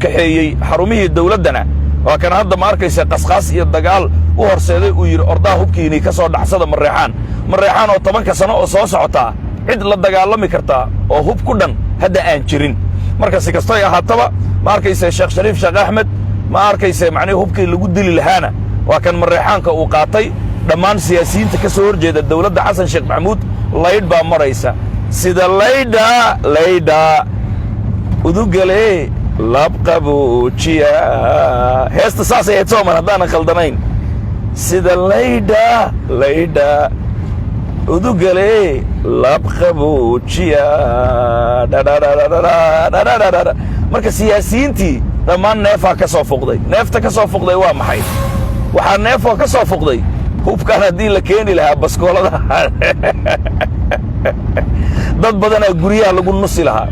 kaxeeyey xarumihii dawladdana waa kan hadda ma arkaysa qasqaas iyo dagaal u horseeday uu yidhi ordaha hubkiinii ka soo dhaxsada mareexaan oo 10 sano oo soo socotaa cid la dagaalami kartaa oo hub ku dhan hadda aan jirin marka si kastoo ay ahaataba ma arkaysa Sheekh Shariif Sheekh Axmed ma arkaysa macnaheedu hubkii lagu dili lahaana waa kan mareexaanka uu qaatay dhammaan siyaasiyiinta ka soo horjeeda dawladda Xasan Sheekh Maxamuud layd baa maraysa sida layda udugale labqabuujiya heesta saas ay soo mar hadaan khaldanayn sida layda udugale labqabuujiya marka siyaasiyiintii dhammaan neefaa ka soo fuqday neefta ka soo fuqday waa maxay waxaa neefoo ka soo fuqday hubkaan haddii la keeni lahaa baskoolada dad badanaa guryaha lagu nusi lahaa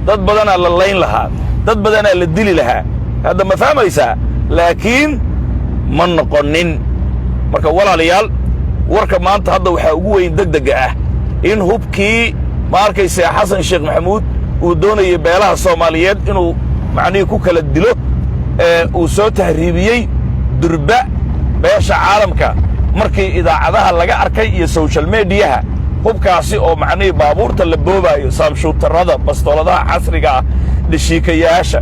dad badanaa la layn lahaa dad badanaa la dili lahaa hadda ma fahmaysaa laakiin ma noqonin marka walaalayaal warka maanta hadda waxaa ugu weyn degdega ah in hubkii ma arkaysa Xasan Sheekh Maxamuud uu doonayay beelaha Soomaaliyeed inuu macnihii ku kala dilo uu soo tahriibiyey durba beesha caalamka markii idaacadaha laga arkay iyo social mediaha hubkaasi oo macnihii baabuurta la boobayo saamshuutarada bastooladaha casriga ah dhishiikayaasha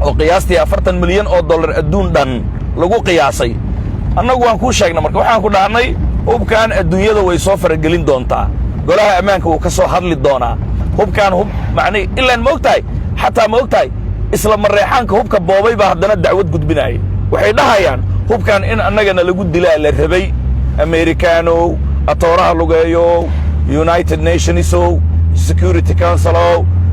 oo qiyaastii 40 milyan oo dollar adduun dhan lagu qiyaasay annagu waan ku sheegnay marka waxaan ku dhahnay hubkaan adduunyada way soo faragelin doontaa golaha ammaanka uu ka soo hadli doonaa hubkaan hub macnihii ilaa ma ogtahay xataa ma ogtahay isla mareexaanka hubka boobay baa haddana dacwad gudbinaya waxay dhahayaan hubkaan in annagana lagu dilaa la rabay Americano atooraha lugeeyo United Nations Security Council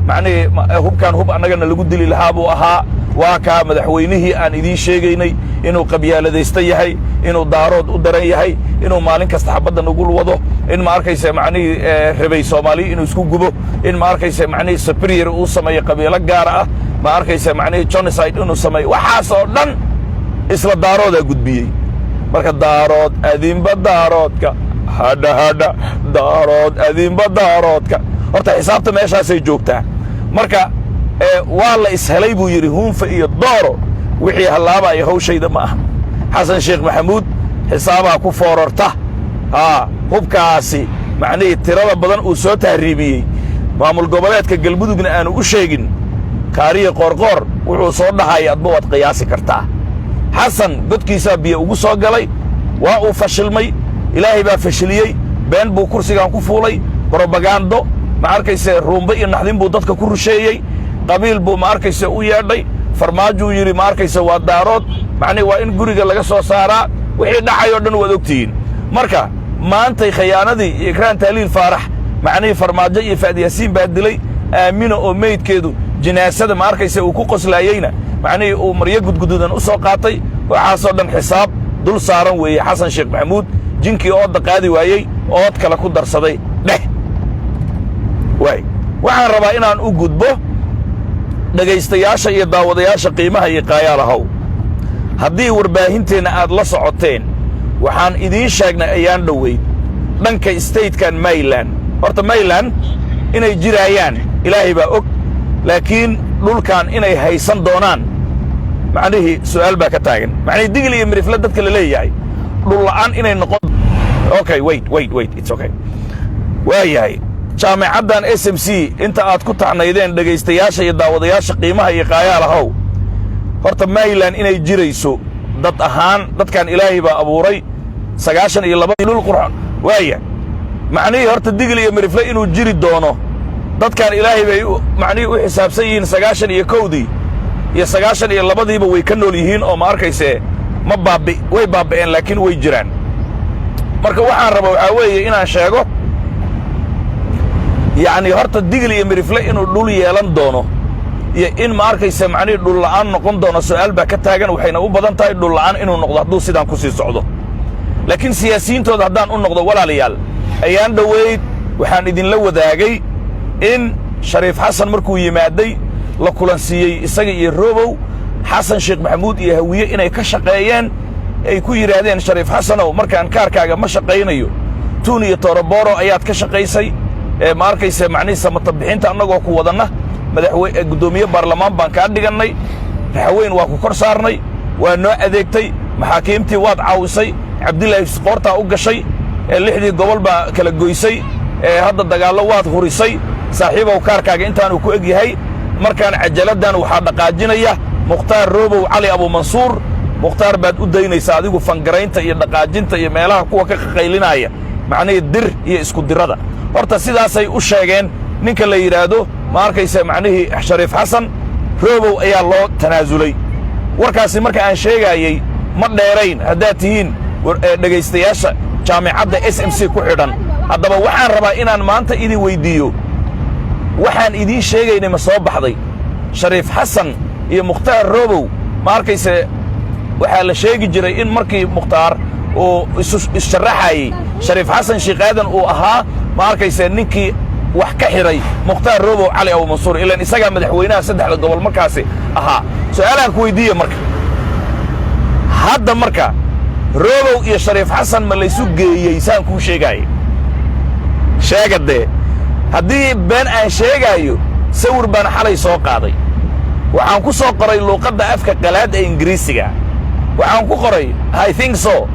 macnihii hubkaan hub annagana lagu dili lahaa buu ahaa waa ka madaxweynihii aan idiin sheegaynay inuu qabyaaladaysta yahay inuu daarood u daran yahay inuu maalin kasta xabadda nagu wado in ma arkaysa macnihii rabay Soomaali inuu isku gubo in ma arkaysa macnihii superior uu sameeyo qabiilo gaar ah ma arkaysa macnihii genocide inuu sameeyo waxaas oo dhan isla daarooda gudbiyey marka daarood adinba daaroodka hadha daarood adinba daaroodka horta xisaabta meeshaasay joogtaa marka waa la ishelay buu yiri hunfa iyo dooro wixii halaabaya hawshayda ma aha Xasan Sheekh Maxamuud xisaabaa ku foorarta hubkaasi macnihii tirada badan uu soo tahriibiyey maamul goboleedka galmudugna aanu u sheegin kaariye qorqor wuxuu soo dhahay adba wad qiyaasi kartaa Xasan godkiisa biyo ugu soo galay waa uu fashilmay ilaahay baa fashiliyey been buu kursigan ku fuulay propaganda ma arkaysa ruumba iyo naxdin buu dadka ku rusheeyay qabiil buu ma arkaysa u yeedhay farmaajo yiri ma arkaysa waa daarood macnii waa in guriga laga soo saaraa wixii dhacay oo dhan wad ogtiin marka maantay khiyaanadii ikraan taaliil faarax macnii farmaajo iyo faadiyasiin baa dilay aamino oo meydkeedu jinaasada ma arkaysa uu ku qoslayayna macnii uu maryo gudgududan u soo qaatay waxaasoo dhan xisaab dul saaran weeye Xasan Sheekh Maxamuud jinkii oo qaadi waayay ood kala ku darsaday waxaan rabaa inaan u gudbo dhagaystayaasha iyo daawadayaasha qiimaha iyo qaayalahow haddii warbaahinteena aad la socoteen waxaan idiin sheegnay ayaan dhaweyd dhanka statekan Maryland horta Maryland inay jirayaan ilaahay baa og laakiin dhulkan inay haysan doonaan macnihii su'aal baa ka taagan macnihii digil iyo mirifla dadka la leeyahay dhul la'aan inay noqon okay wait it's okay waayahay jaamacaddan SMC inta aad ku taxnaydeen dhagaystayaasha iyo daawadayaasha qiimaha iyo qaayalahow horta Maryland inay jirayso dad ahaan dadkan ilaahay baa abuuray 92 dhul qurxan waaya macnihii horta digil iyo mirifla inuu jiri doono dadkan ilaahay bay macnihii u xisaabsan yihiin 91dii iyo 92diiba way ka nool yihiin oo ma arkayse ma way baabeen laakiin way jiraan marka waxaan rabaa waxa weeye inaan sheego يعني هرت الدجل يمرفلا إنه دول يلان دونه إن ما أركيس معني دول الآن نقول دونه سؤال بكتاجن وحين أبو بدن تاي دول الآن إنه نقض دو سيدان كوسي صعده لكن سياسيين تود هدان نقض ولا ليال أيام دويت وحن يدين لو داعي إن شريف حسن مركو يمادي لكولانسي إسقي الروبو حسن شيخ محمود يهويه إنه كشقيان أي كوي رادين شريف حسن أو مركان كاركاجا ما شقينيو توني تربارو آيات كشقيسي ما أركيس معني سمطبحين تأنجوا قوضنا مدحوي قدومية برلمان بانكار دجناي raxweyn waa ku kor saarnay waa noo adeegtay maxaakiimtii waad caawisay cabdilaahi isqoortaa u gashay lixdii gobol baa kala goysay hadda dagaallo waad hurisay saaxiibow kaarkaaga intaanuu ku eg yahay markaan cajaladdan waxaa dhaqaajinaya mukhtaar roobow cali abuumansuur mukhtaar baad u daynaysaa adigu fangaraynta iyo dhaqaajinta iyo meelaha kuwa ka qaqaylinaya macnihii dir iyo isku dirada horta sidaasay u sheegeen ninka la yidhaahdo ma arkaysa macnihii shariif xasan roobow ayaa loo tanaasulay warkaasi marka aan sheegaayey ma dheerayn haddaad tihiin dhegaystayaasha jaamicadda SMC ku xidhan haddaba waxaan rabaa inaan maanta idin weyddiiyo waxaan idiin sheegaynay ma soo baxday shariif xasan iyo mukhtaar roobow ma arkayse waxaa la sheegi jiray in markii mukhtaar uu issharaxayey shariif xasan sheekh aadan uu ahaa ma arkayse ninkii wax ka xidhay mukhtaar roobow cali abuumansuur ilaan isagaa madaxweynaha saddexda gobol markaasi ahaa su'aalaan ku weyddiiya marka hadda marka roobow iyo shariif xasan ma laysu geeyey saan kuu sheegaaya sheega dee haddii been aan sheegaayo sawir baan xalay soo qaaday waxaan ku soo qoray luuqadda afka qalaad ee ingiriisiga waxaan ku qoray I think so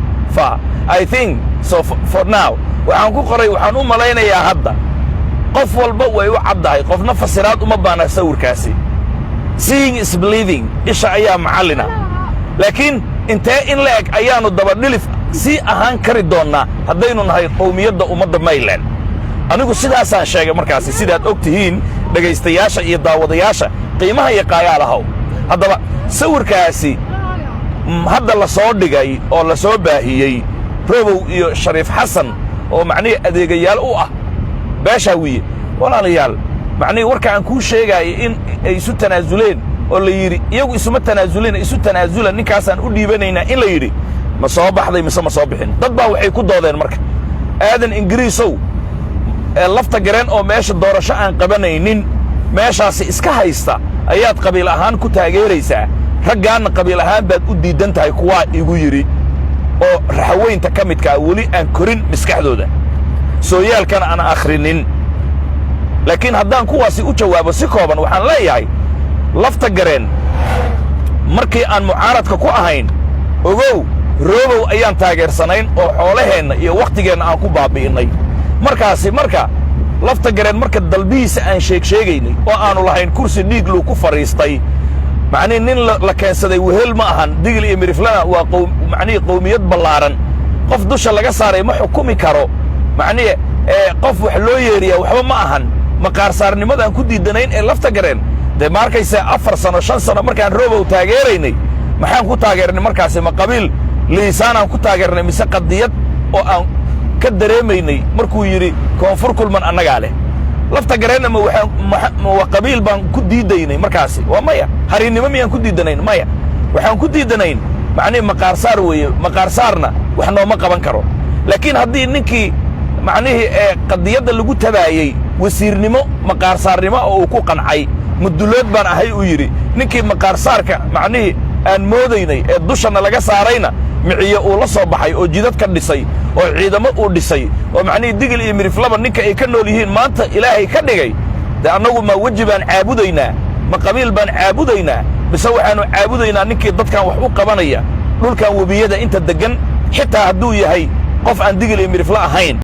for now waxaan ku qoray waxaan u malaynayaa hadda qof walba way u caddahay qofna fasiraad uma baana sawirkaasi seeing is believing isha ayaa macallina laakiin intee in la eg ayaannu dabadhilif sii ahaan kari doonnaa haddaynu nahay qowmiyadda ummadda mayland anigu sidaasaan sheegay markaasi sidaad og tihiin dhegaystayaasha iyo daawadayaasha qiimaha iyo qaayaalahaw haddaba sawirkaasi hadda la soo dhigay oo la soo baahiyey roobow iyo shariif xasan oo macnihii adeegayaal u ah beeshaawiye walaalayaal macnihii warka aan kuu sheegaayay in ay isu tanaasuleen oo la yidhi iyagu isuma tanaasuleen isu tanaasula ninkaasaan u dhiibanaynaa in la yidhi ma soo baxday mise ma soo bixin dad baa waxay ku doodeen marka aadan ingiriisow lafta gareen oo meesha doorasho aan qabanaynin meeshaasi iska haysta ayaad qabiil ahaan ku taageeraysaa raggaanna qabiil ahaan baad u diiddan tahay kuwaa igu yidhi oo raxaweynta ka midkaa weli aan korin maskaxdooda sooyaalkana aan akhrinin laakiin haddaan kuwaasi u jawaabo si kooban waxaan leeyahay lafta gareen markii aan mucaaradka ku ahayn ogow roobow ayaan taageersanayn oo xoolaheenna iyo wakhtigeenna aan ku baabbi'innay markaasi marka lafta gareen marka dalbihiisa aan sheegaynay oo aannu lahayn kursi dhiig luu ku fadhiistay macnihii nin la keensaday wehel ma ahan digil iyo miriflana waa macnihii qowmiyad ballaaran qof dusha laga saaray ma xukumi karo macnihi qof wax loo yeeriyaa waxba ma ahan maqaarsaarnimadaan ku diiddanayn ee lafta gareen dee ma arkaysa 4 sano 5 sano markaan roobow taageeraynay maxaan ku taageernay markaasi ma qabiil liisaanaan ku taageernay mise qadiyad oo aan ka dareemaynay markuu yidhi koonfur kulman annagaa leh lafta gareenna ma qabiil baan ku diiddaynay markaasi waa maya harinnimo miyaan ku diiddanayn maya waxaan ku diiddanayn macnihi maqaarsaar weeye maqaarsaarna wax nooma qaban karo laakiin haddii ninkii macnihii qadiyadda lagu tabaayey wasiirnimo maqaarsaarnimo oo uu ku qancay mudulood baan ahay uu yidhi ninkii maqaarsaarka macnihii aan moodaynay ee dushanna laga saarayna miciyo uu la soo baxay oo jidad ka dhisay oo ciidamo uu dhisay oo macnihii digil iyo miriflaba ninka ay ka nool yihiin maanta ilaahay ka dhigay dee annagu ma weji baan caabudaynaa ma qabiil baan caabudaynaa mise waxaannu caabudaynaa ninkii dadkan wax u qabanaya dhulkan webiyada inta deggan xitaa hadduu yahay qof aan digil iyo mirifla ahayn